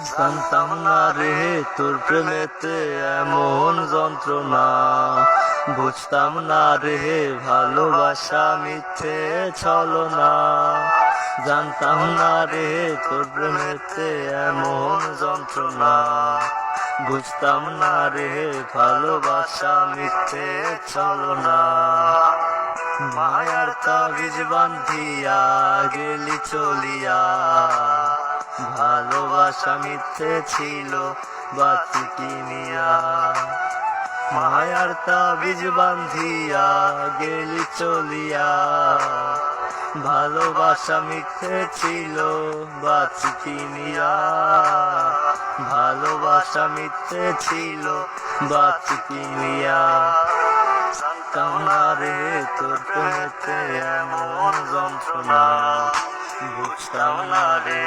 জানতাম না রে তোর প্রেমেতে এমন যন্ত্রণা, বুঝতাম না রে ভালোবাসা মিথ্যে ছলনা। জানতাম না রে তোর প্রেমেতে এমন যন্ত্রণা, বুঝতাম না রে ভালোবাসা মিথ্যে ছলনা। মায়ার তাবিজ বান্ধিয়া গেলি চলিয়া, ভালোবাসা মিথ্যে ছিল বাঁচি কিনিয়া। মায়ার তাবিজ বান্ধিয়া গেলি চলিয়া, ভালোবাসা মিথ্যে ছিল বাঁচি কিনিয়া। ভালোবাসা মিথ্যে ছিল বাঁচি কিনিয়া। জানতাম না রে তোর প্রেমেতে এমন যন্ত্রণা, বুঝতাম না রে